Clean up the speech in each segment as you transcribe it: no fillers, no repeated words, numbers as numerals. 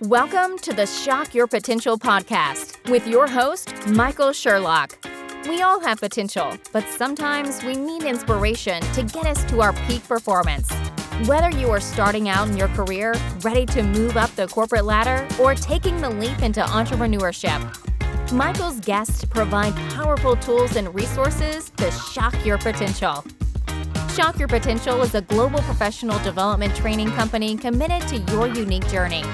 Welcome to the Shock Your Potential podcast with your host, Michael Sherlock. We all have potential, but sometimes we need inspiration to get us to our peak performance. Whether you are starting out in your career, ready to move up the corporate ladder, or taking the leap into entrepreneurship, Michael's guests provide powerful tools and resources to shock your potential. Shock Your Potential is a global professional development training company committed to your unique journey.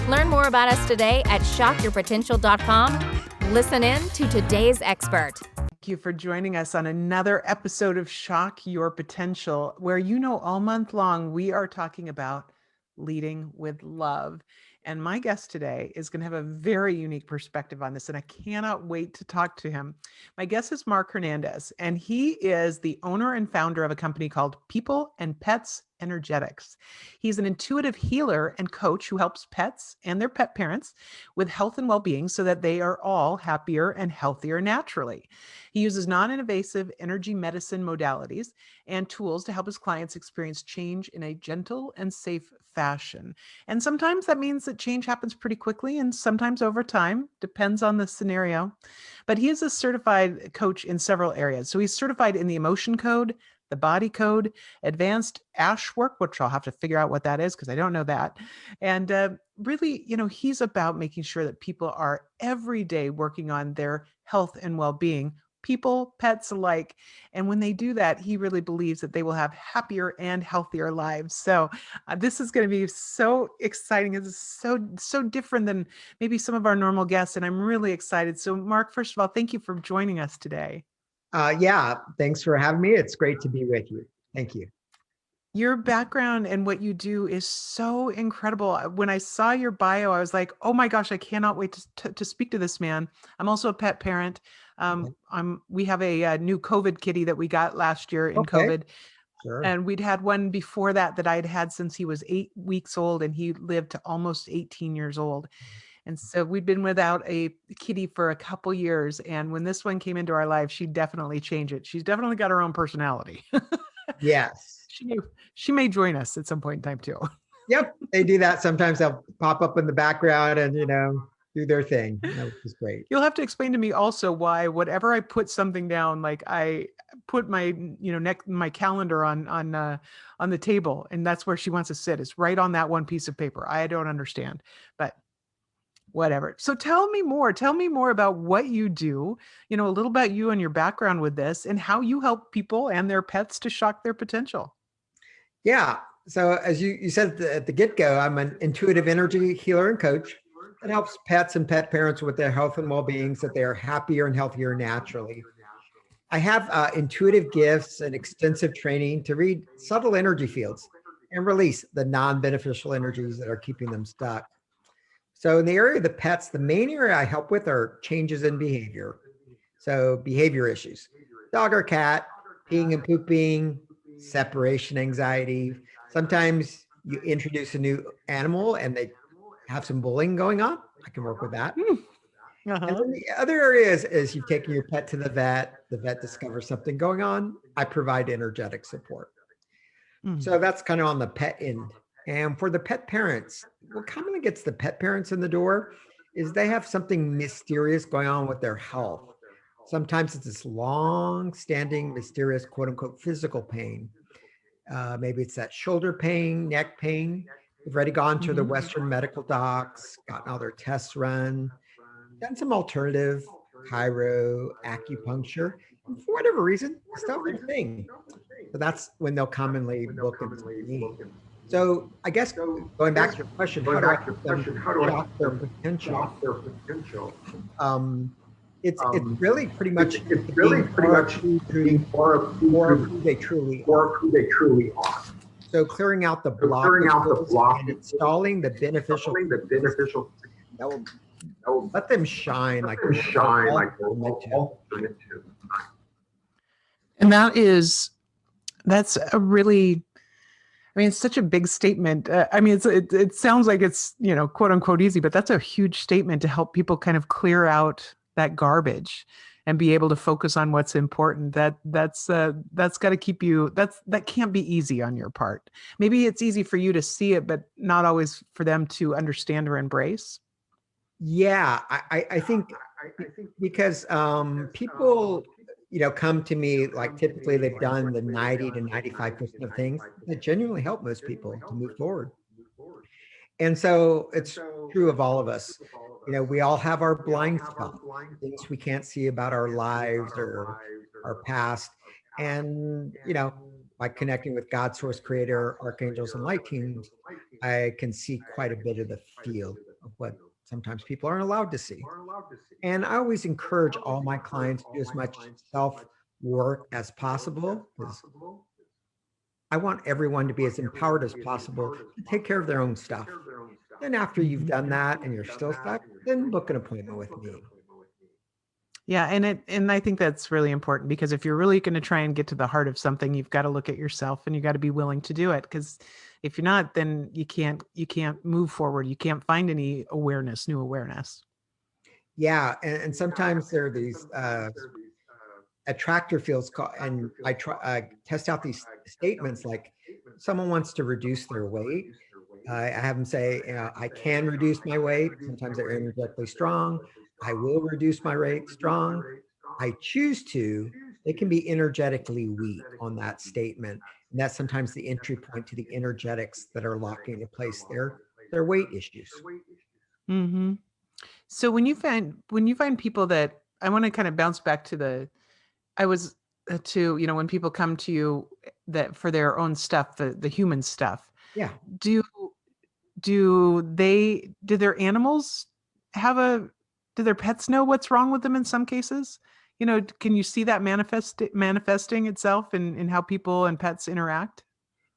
Learn more about us today at shockyourpotential.com. Listen in to today's expert. Thank you for joining us on another episode of Shock Your Potential, where all month long we are talking about leading with love. And my guest today is going to have a very unique perspective on this, and I cannot wait to talk to him. My guest is Mark Hernandez, and he is the owner and founder of a company called People and Pets Energetics. He's an intuitive healer and coach who helps pets and their pet parents with health and well-being so that they are all happier and healthier naturally. He uses non-invasive energy medicine modalities and tools to help his clients experience change in a gentle and safe fashion. And sometimes that means that change happens pretty quickly, and sometimes over time, depends on the scenario. But he is a certified coach in several areas. So he's certified in the emotion code, the body code, advanced ash work, which I'll have to figure out what that is because I don't know that. And really, he's about making sure that people are every day working on their health and well-being, people, pets alike. And when they do that, he really believes that they will have happier and healthier lives. So this is going to be so exciting. It's so different than maybe some of our normal guests. And I'm really excited. So Mark, first of all, thank you for joining us today. Thanks for having me. It's great to be with you. Thank you. Your background and what you do is so incredible. When I saw your bio, I was like, oh my gosh, I cannot wait to speak to this man. I'm also a pet parent. We have a new COVID kitty that we got last year in COVID. Sure. And we'd had one before that I'd had since he was 8 weeks old, and he lived to almost 18 years old. And so we'd been without a kitty for a couple years. And when this one came into our life, she definitely changed it. She's definitely got her own personality. Yes. She may join us at some point in time too. Yep. They do that. Sometimes they'll pop up in the background and, do their thing, which is great. You'll have to explain to me also why whatever I put something down, like I put my, my calendar on the table, and that's where she wants to sit. It's right on that one piece of paper. I don't understand, but whatever. So tell me more about what you do, a little about you and your background with this and how you help people and their pets to shock their potential. Yeah. So as you said at the get-go, I'm an intuitive energy healer and coach that helps pets and pet parents with their health and well-being so that they are happier and healthier naturally. I have intuitive gifts and extensive training to read subtle energy fields and release the non-beneficial energies that are keeping them stuck. So in the area of the pets, the main area I help with are changes in behavior. So behavior issues, dog or cat, peeing and pooping, separation anxiety. Sometimes you introduce a new animal and they have some bullying going on. I can work with that. And then the other area is you've taken your pet to the vet discovers something going on. I provide energetic support. So that's kind of on the pet end. And for the pet parents, what commonly gets the pet parents in the door is they have something mysterious going on with their health. Sometimes it's this long-standing, mysterious, quote-unquote, physical pain. Maybe it's that shoulder pain, neck pain. They've already gone to the Western medical docs, gotten all their tests run, done some alternative, chiro, acupuncture. And for whatever reason, still their thing. So that's when they'll commonly look into me. So I guess going back to your question, how do I help them shock their potential? It's really pretty much being more of who they truly are. So clearing out the blocks and installing the beneficial that will let them shine like they're meant to. And that's a really, it's such a big statement. It sounds like it's, quote unquote easy, but that's a huge statement to help people kind of clear out that garbage and be able to focus on what's important. That's got to keep you, that can't be easy on your part. Maybe it's easy for you to see it, but not always for them to understand or embrace. Yeah, I think because people, come to me like typically they've done the 90 to 95% of things that genuinely help most people to move forward. And so it's true of all of us. We all have our blind spots, things we can't see about our lives or our past. And, by connecting with God, source creator, archangels, and light teams, I can see quite a bit of the field of what sometimes people aren't allowed to see. And I always encourage all my clients to do as much self work as possible because I want everyone to be as empowered as possible to take care of their own stuff. Then after you've done that and you're still stuck, then book an appointment with me. Yeah, and I think that's really important, because if you're really going to try and get to the heart of something, you've got to look at yourself and you got to be willing to do it. Because if you're not, then you can't move forward. You can't find any new awareness. Yeah, and sometimes there are these attractor fields and I test out these statements like someone wants to reduce their weight. I have them say, I can reduce my weight. Sometimes they're energetically strong. I will reduce my weight strong. I choose to. They can be energetically weak on that statement. And that's sometimes the entry point to the energetics that are locking into place their weight issues. Mm-hmm. So when you find people that, I want to kind of bounce back to when people come to you that for their own stuff, the human stuff. Yeah. Do their animals do their pets know what's wrong with them in some cases? Can you see that manifesting itself in how people and pets interact?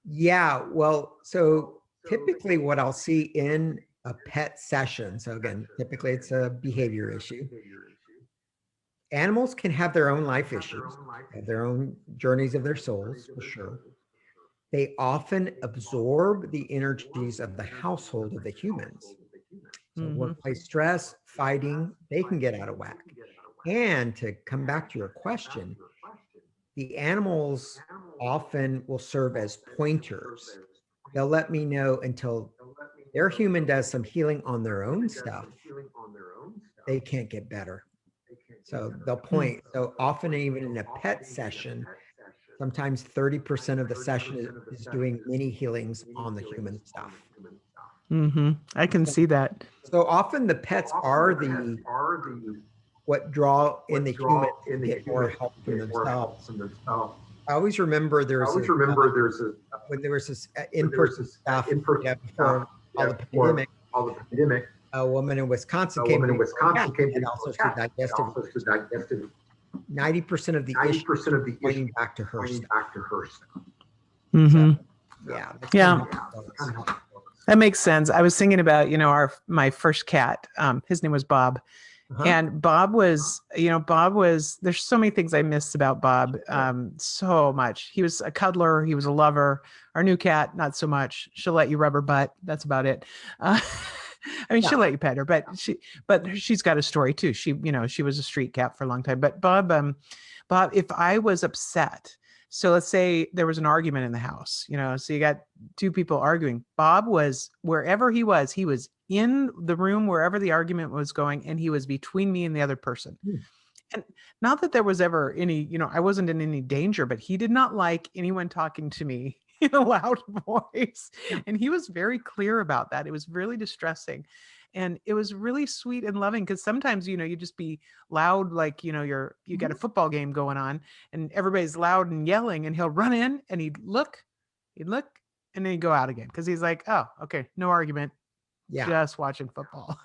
Yeah. Well, so typically what I'll see in a pet session, so again, typically it's a behavior issue. Animals can have their own life issues, have their own journeys of their souls, for sure. They often absorb the energies of the household of the humans. So workplace stress, fighting, they can get out of whack. And to come back to your question, the animals often will serve as pointers. They'll let me know until their human does some healing on their own stuff, they can't get better. So they'll point. So often, even in a pet session, sometimes 30% of the session is doing mini healings on the human stuff. Mm-hmm. I can see that. So often the pets are what draw in the human to get more help from themselves. I always remember when there was this in-person stuff before all the pandemic. A woman in Wisconsin came and also to digestive. 90% of the issue pointing back to her stuff. Mm-hmm. So, yeah. That makes sense. I was thinking about, my first cat. His name was Bob. And Bob was, there's so many things I miss about Bob. So much. He was a cuddler. He was a lover. Our new cat, not so much. She'll let you rub her butt. That's about it. She'll let you pet her, but she's got a story too. She was a street cat for a long time. But Bob, if I was upset, so let's say there was an argument in the house, so you got two people arguing. Bob was wherever he was in the room, wherever the argument was going, and he was between me and the other person. And not that there was ever any, I wasn't in any danger, but he did not like anyone talking to me in a loud voice. And he was very clear about that. It was really distressing. And it was really sweet and loving, because sometimes, you just be loud, like, you got a football game going on and everybody's loud and yelling, and he'll run in and he'd look, and then he'd go out again. Cause he's like, oh, okay, no argument. Yeah. Just watching football.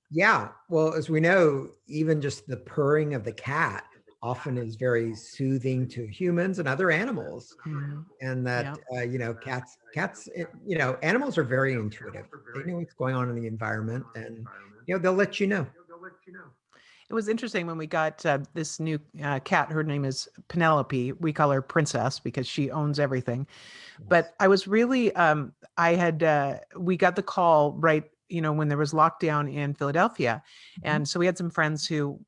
Yeah. Well, as we know, even just the purring of the cat often is very soothing to humans and other animals. And that, cats, animals are very intuitive. They know what's going on in the environment, and, they'll let you know. It was interesting when we got this new cat. Her name is Penelope. We call her Princess because she owns everything. But I was really, we got the call right when there was lockdown in Philadelphia. And so we had some friends who,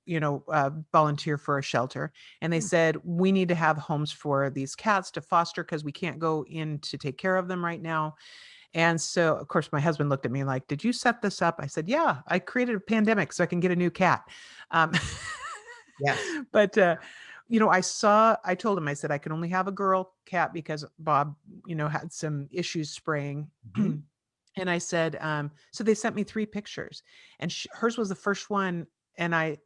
volunteer for a shelter, and they said, we need to have homes for these cats to foster because we can't go in to take care of them right now. And so, of course, my husband looked at me like, did you set this up? I said, yeah, I created a pandemic so I can get a new cat. Um, Yes. but, I told him, I said, I can only have a girl cat because Bob, had some issues spraying. Mhm. And I said, so they sent me 3 pictures, and hers was the first one. And hers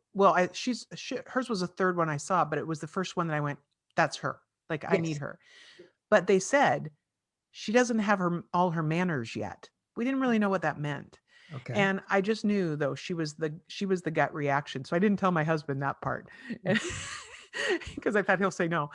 was the third one I saw, but it was the first one that I went, that's her. Like, I need Yes. her. But they said, she doesn't have all her manners yet. We didn't really know what that meant. Okay. And I just knew, though, she was the gut reaction. So I didn't tell my husband that part because I thought he'll say no.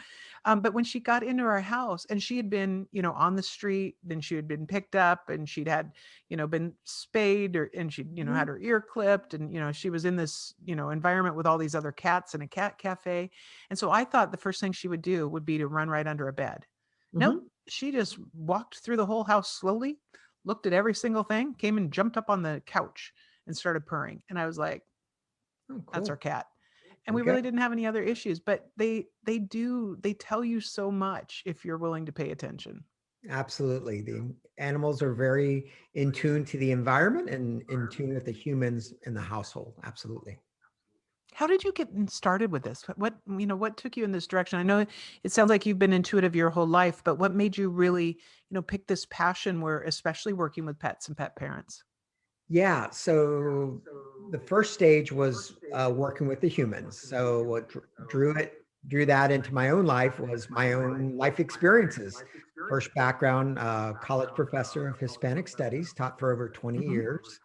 But when she got into our house, and she had been, on the street, then she had been picked up, and she'd had, been spayed, and she'd, had her ear clipped, and, she was in this, environment with all these other cats in a cat cafe. And so I thought the first thing she would do would be to run right under a bed. Nope. Mhm. She just walked through the whole house slowly, looked at every single thing, came and jumped up on the couch and started purring. And I was like, Oh, that's our cool. cat. And we Okay. really didn't have any other issues, but they tell you so much if you're willing to pay attention. Absolutely. The animals are very in tune to the environment and in tune with the humans in the household. Absolutely. How did you get started with this? What took you in this direction? I know it sounds like you've been intuitive your whole life, but what made you really, pick this passion where, especially working with pets and pet parents? Yeah. So the first stage was working with the humans. So what drew that into my own life was my own life experiences. First background, college professor of Hispanic studies, taught for over 20 Mhm. years.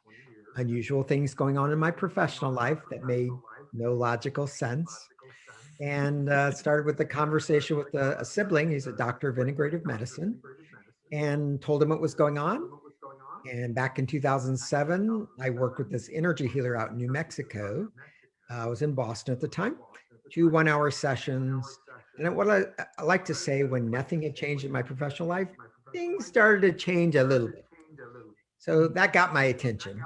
Unusual things going on in my professional life that made no logical sense. And started with a conversation with a sibling. He's a doctor of integrative medicine, and told him what was going on. And back in 2007, I worked with this energy healer out in New Mexico. I was in Boston at the time, 2 1-hour sessions. And what I like to say, when nothing had changed in my professional life, things started to change a little bit. So that got my attention.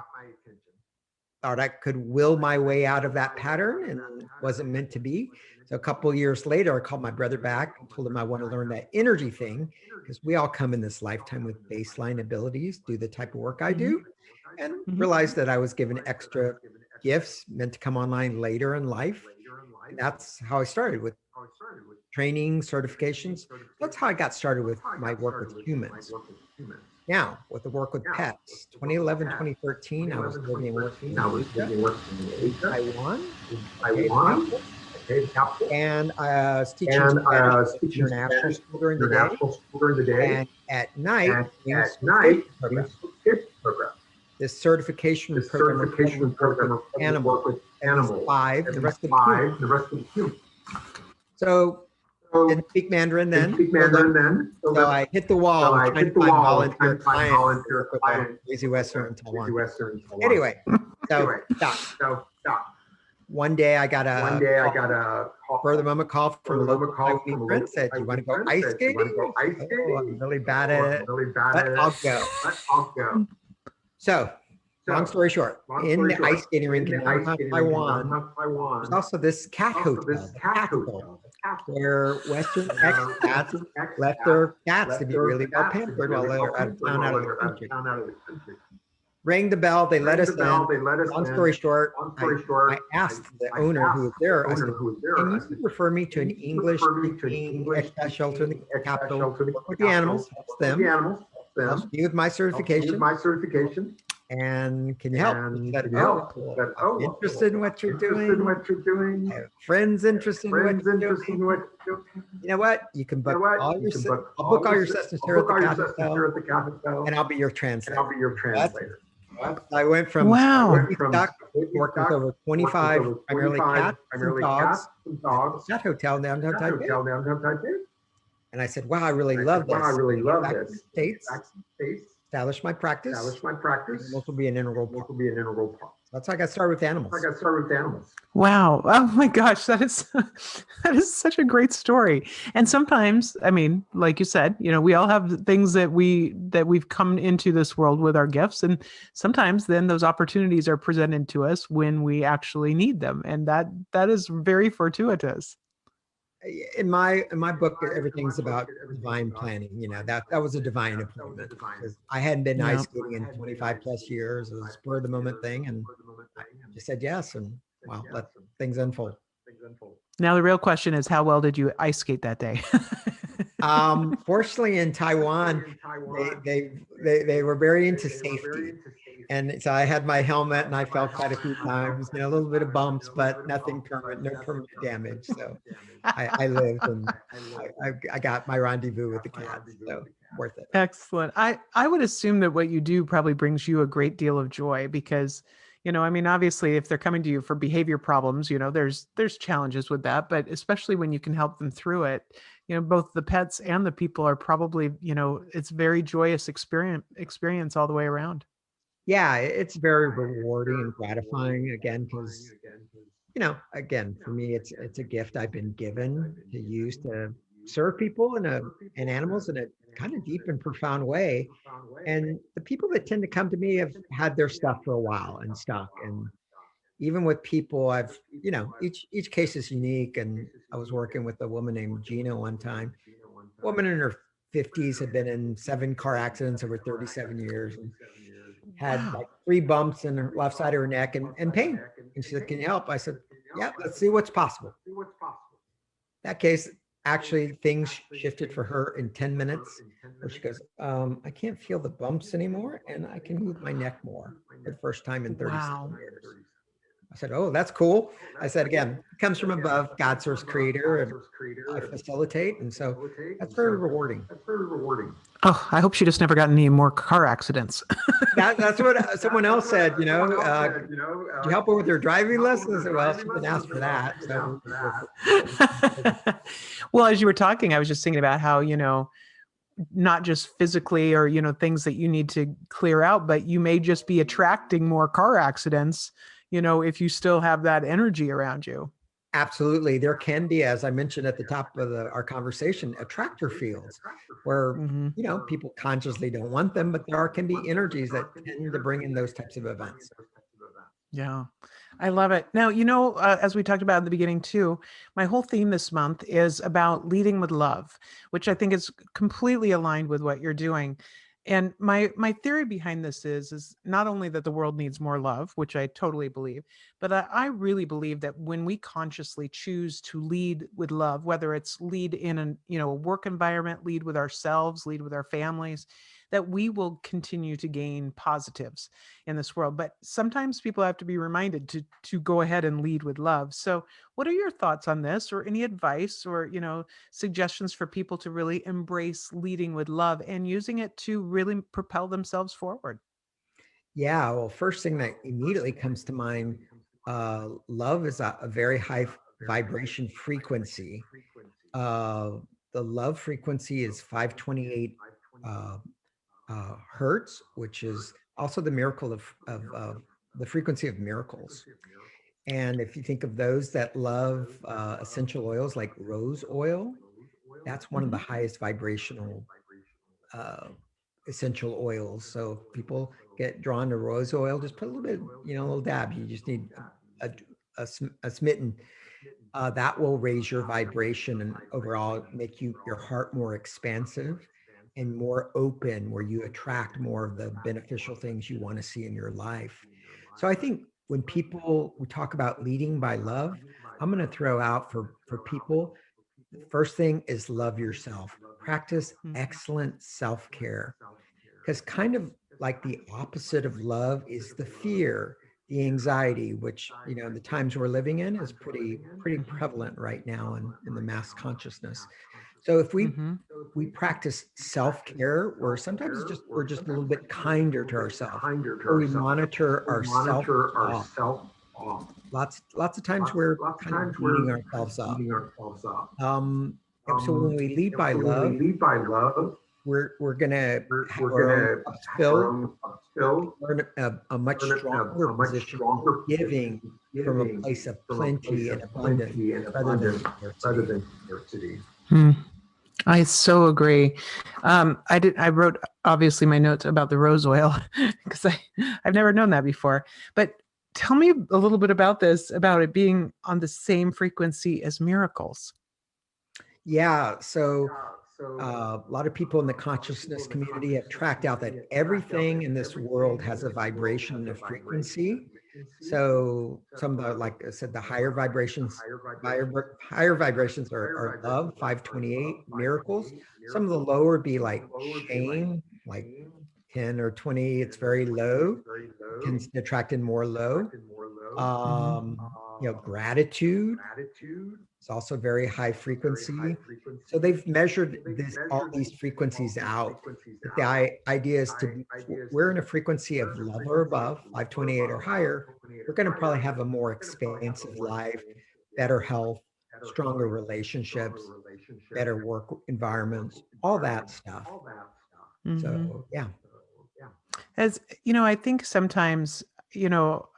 Thought I could will my way out of that pattern, and wasn't meant to be. So a couple of years later, I called my brother back and told him I want to learn that energy thing, because we all come in this lifetime with baseline abilities, do the type of work I Mhm. do, and Mhm. realized that I was given extra gifts meant to come online later in life. And that's how I started with training, certifications. That's how I got started with my work with humans. Now, with the work with pets, 2011, 2013, I was living and working in Asia, in Taiwan. I paid capital, and I was teaching Spanish at the international school during the day. And at night, doing certification program. This certification program required me to work with animals, at least 5, the rest of the humans. So didn't speak Mandarin then, still don't. So I hit the wall trying to find volunteer clients to work with a crazy Western in Taiwan. Anyway, so stop. One day I got a further moment call from a local Taiwanese friend, said, "You want to go ice skating?" Oh, I'm really bad at it, but I'll go. So long story short, in the ice skating rink in downtown Taiwan, there's also this cat hotel, the Cat Hotel, where Western expats left their cats to be really well pampered while they're out of town, out of the country. Rang the bell, they let us in. Long story short, I asked the owner who was there, I said, "Can you refer me to an English-speaking expat shelter in the capital, work with the animals, helps them, helps me with my certification, and can you help?" He said, "Oh, well, I'm interested in what you're doing. I have friends interested in what you're doing. You know what? You can book all your I'll book all your sessions here at the Cat Hotel, and I'll be your translator." I went from Wow. stuck, worked with over 25 primarily cats and dogs at that hotel in downtown Taipei. And I said, "Wow, I really love this." I came back to the States, establish my practice. Animals will be an integral part. That's how I got started with animals. Wow. Oh my gosh, that is that is such a great story. And sometimes, I mean, like you said, we all have things that we've come into this world with our gifts, and sometimes then those opportunities are presented to us when we actually need them, and that is very fortuitous. In my book, everything's about divine planning. That was a divine appointment because I hadn't been ice Yeah. skating in 25 plus years. It was a spur of the moment thing, and I just said yes, and well, let things unfold. Now the real question is, how well did you ice skate that day? Fortunately, in Taiwan, they were very into safety, and so I had my helmet, and I fell quite a few times. A little bit of bumps, but nothing permanent, no permanent damage. So I lived, and I got my rendezvous with the cat. So worth it. Excellent. I would assume that what you do probably brings you a great deal of joy because, I mean, obviously if they're coming to you for behavior problems, there's challenges with that, but especially when you can help them through it, both the pets and the people are probably, it's very joyous experience all the way around. Yeah, it's very rewarding and gratifying again, because again, for me, it's a gift I've been given to use to serve people and animals in a kind of deep and profound way. And the people that tend to come to me have had their stuff for a while and stuck. And even with people, each case is unique. And I was working with a woman named Gina one time. Woman in her 50s, had been in 7 car accidents over 37 years and had Wow. like 3 bumps in her left side of her neck and pain. And she said, "Can you help?" I said, "Yeah, let's see what's possible." That case, actually, things shifted for her in 10 minutes, where she goes, "I can't feel the bumps anymore, and I can move my neck more for the first time in 37 Wow. years." I said, "Oh, that's cool." I said, "Again, it comes from above, God source creator, and I facilitate." And so that's very rewarding. Oh, I hope she just never got any more car accidents. That's what someone else said, did you help her with her driving lessons? I said, "Well, she didn't ask for that." So Well, as you were talking, I was just thinking about how, not just physically or, things that you need to clear out, but you may just be attracting more car accidents, if you still have that energy around you. absolutely. There can be, as I mentioned at the top of our conversation, attractor fields where, Hmm. people consciously don't want them, but there can be energies that tend to bring in those types of events. Yeah, I love it. Now, as we talked about in the beginning too, my whole theme this month is about leading with love, which I think is completely aligned with what you're doing. And my theory behind this is not only that the world needs more love, which I totally believe, but I really believe that when we consciously choose to lead with love, whether it's lead in a work environment, lead with ourselves, lead with our families, that we will continue to gain positives in this world. But sometimes people have to be reminded to go ahead and lead with love. So what are your thoughts on this, or any advice, or suggestions for people to really embrace leading with love and using it to really propel themselves forward? Yeah. Well, first thing that immediately comes to mind, love is a very high vibration frequency. Uh, the love frequency is 528 uh, hertz, which is also the miracle of the frequency of miracles. And if you think of those that love essential oils like rose oil, that's one of the Hmm. highest vibrational uh, essential oils. So if people get drawn to rose oil, just put a little bit, a little dab. You just need a, a smitten. That will raise your vibration and overall make your heart more expansive and more open, where you attract more of the beneficial things you want to see in your life. So I think when we talk about leading by love, I'm going to throw out for people, the first thing is love yourself. Practice excellent self-care, because kind of like the opposite of love is the fear, the anxiety, which the times we're living in is pretty Hmm. prevalent right now in the mass consciousness. So if Hmm. we practice self-care, where sometimes we're just a little bit kinder to ourselves, or we monitor our self-talk. Lots of times we're kind of beating ourselves up. um so when we lead by love, we're gonna have our own cups filled. We're in a much stronger position giving from a place of plenty and abundance rather than scarcity. I so agree. I wrote obviously my notes about the rose oil because I've never known that before. But tell me a little bit about this, about it being on the same frequency as miracles. Yeah. So a lot of people in the consciousness community have tracked out that everything in this world has a vibration and a frequency. So some of the, like I said, the higher vibrations are love, 528, miracles. Some of the lower would be like shame, like 10 or 20, it's very low, tends to attract in more low. Gratitude is also very high frequency. So they've measured all these frequencies out. The idea is we're in a frequency of love or above, 528 or higher. We're going to probably have a more expansive life, better health, stronger relationships, better work environments, all that stuff. So, yeah. As you know, I think sometimes, you'll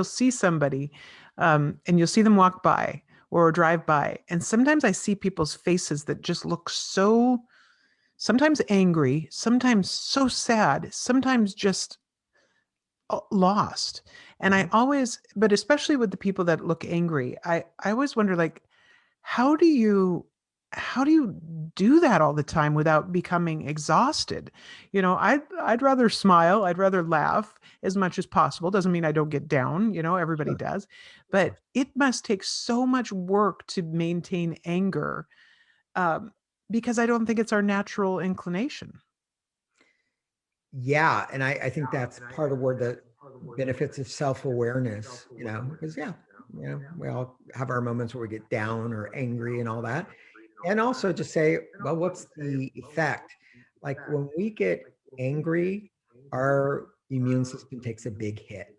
see somebody and you'll see them walk by or drive by. And sometimes I see people's faces that just look so, sometimes angry, sometimes so sad, sometimes just lost. And I always, but especially with the people that look angry, I always wonder, like, how do you do that all the time without becoming exhausted? I'd rather smile, I'd rather laugh as much as possible. Doesn't mean I don't get down, everybody does, but it must take so much work to maintain anger, because I don't think it's our natural inclination. Yeah. And I think that's part of where the benefits of self-awareness, because we all have our moments where we get down or angry and all that. And also just say, well, what's the effect? Like when we get angry, our immune system takes a big hit.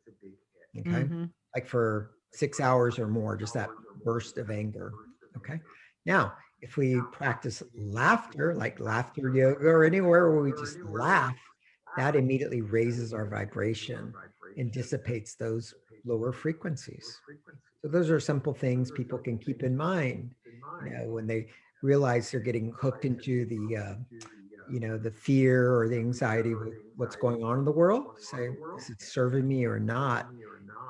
Okay. Like for 6 hours or more, just that burst of anger. Okay. Now, if we practice laughter, like laughter yoga or anywhere where we just laugh, that immediately raises our vibration and dissipates those lower frequencies. So those are simple things people can keep in mind, when they realize they're getting hooked into the fear or the anxiety with what's going on in the world. Say, is it serving me or not?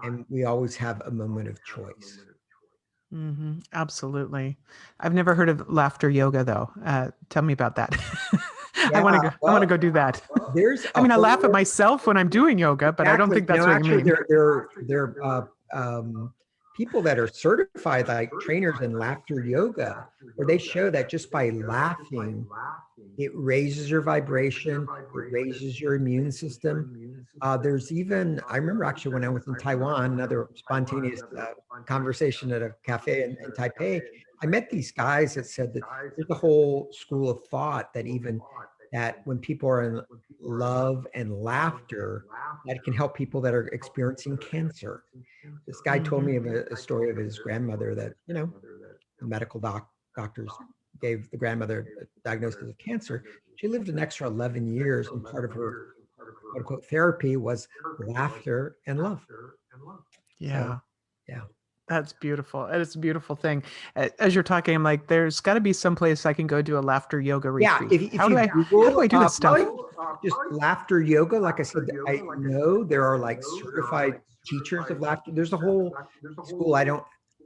And we always have a moment of choice. Absolutely. I've never heard of laughter yoga though. Tell me about that. Yeah, I want to go do that. I laugh at myself when I'm doing yoga, but I don't think that's what you mean. There are people that are certified like trainers in laughter yoga, where they show that just by laughing, it raises your vibration, it raises your immune system. There's even, I remember actually when I was in Taiwan, another spontaneous conversation at a cafe in Taipei, I met these guys that said that there's a whole school of thought that when people are in love and laughter, that can help people that are experiencing cancer. This guy told me of a story of his grandmother that, the medical doctors gave the grandmother a diagnosis of cancer. She lived an extra 11 years, and part of her quote unquote therapy was laughter and love. Yeah. So, yeah. That's beautiful. It's a beautiful thing. As you're talking, I'm like, there's got to be some place I can go do a laughter yoga retreat. Yeah. How do I do this stuff? Just laughter yoga. Like I said, I know there are like certified teachers of laughter. There's a whole school. It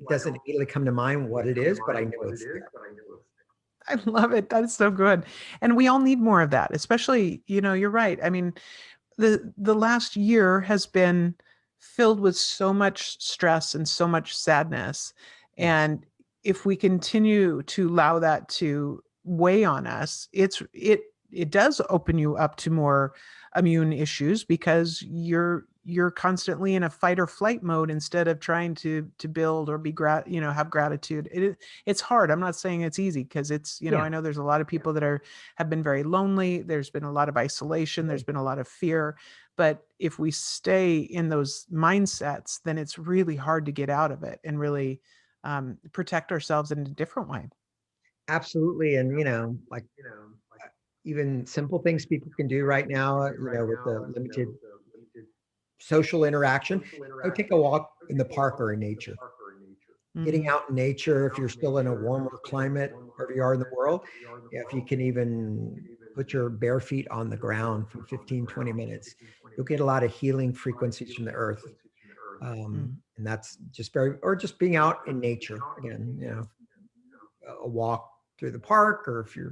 doesn't immediately come to mind what it is, but I know it's there. I love it. That is so good. And we all need more of that, especially, you're right. I mean, the last year has been filled with so much stress and so much sadness. And if we continue to allow that to weigh on us, it does open you up to more immune issues, because you're constantly in a fight or flight mode instead of trying to build or be have gratitude. It's hard. I'm not saying it's easy, because it's, I know there's a lot of people that have been very lonely. There's been a lot of isolation. There's been a lot of fear. But if we stay in those mindsets, then it's really hard to get out of it and really protect ourselves in a different way. Absolutely. And, even simple things people can do right now, with the limited social interaction, go take a walk in the park or in nature. Getting out in nature, if you're still in a warmer climate, wherever you are in the world, if you can even put your bare feet on the ground for 15, 20 minutes, you'll get a lot of healing frequencies from the earth. And that's just or just being out in nature again, a walk through the park, or if you're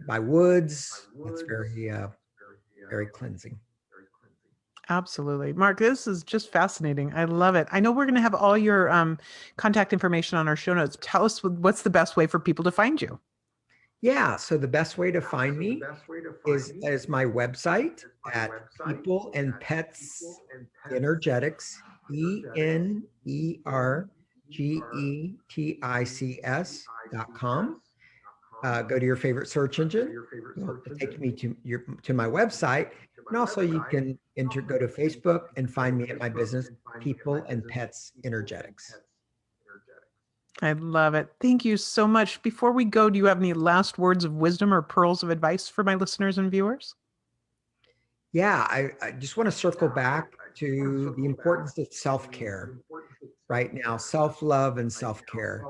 by woods, that's very, very cleansing. Absolutely. Mark, this is just fascinating. I love it. I know we're going to have all your contact information on our show notes. Tell us what's the best way for people to find you. Yeah. So the best way to find me is my website at People and Pets Energetics, ENERGETICS.com. Go to your favorite search engine. It'll take me to my website. And also you can go to Facebook and find me at my business, People and Pets Energetics. I love it. Thank you so much. Before we go, do you have any last words of wisdom or pearls of advice for my listeners and viewers? Yeah, I just want to circle back to the importance of self-care right now, self-love and self-care.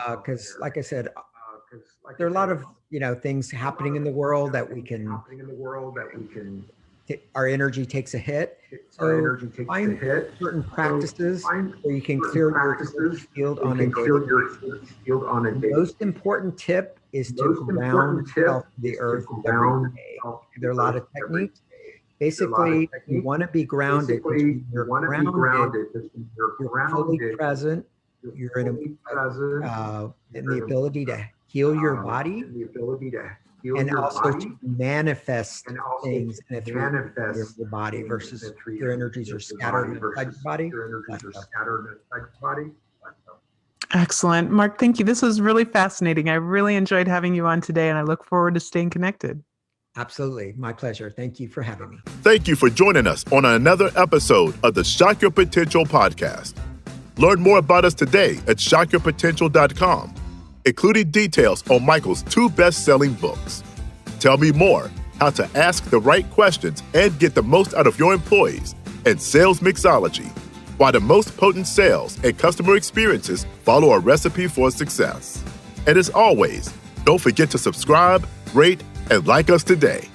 Because like I said, there are a lot of, things happening in the world that we can, our energy takes a hit. So find certain practices where you can clear your field on a daily. The most important tip is to ground yourself to the earth every day. There are a lot of techniques. Basically, you want to be grounded. You're grounded. You're fully present. You're in the ability to heal your body, and also to manifest things through your body versus your energies are scattered inside your body. Excellent. Mark, thank you. This was really fascinating. I really enjoyed having you on today, and I look forward to staying connected. Absolutely. My pleasure. Thank you for having me. Thank you for joining us on another episode of the Shock Your Potential podcast. Learn more about us today at shockyourpotential.com, including details on Michael's 2 best-selling books. Tell me more, how to ask the right questions and get the most out of your employees, and sales mixology, why the most potent sales and customer experiences follow a recipe for success. And as always, don't forget to subscribe, rate, and like us today.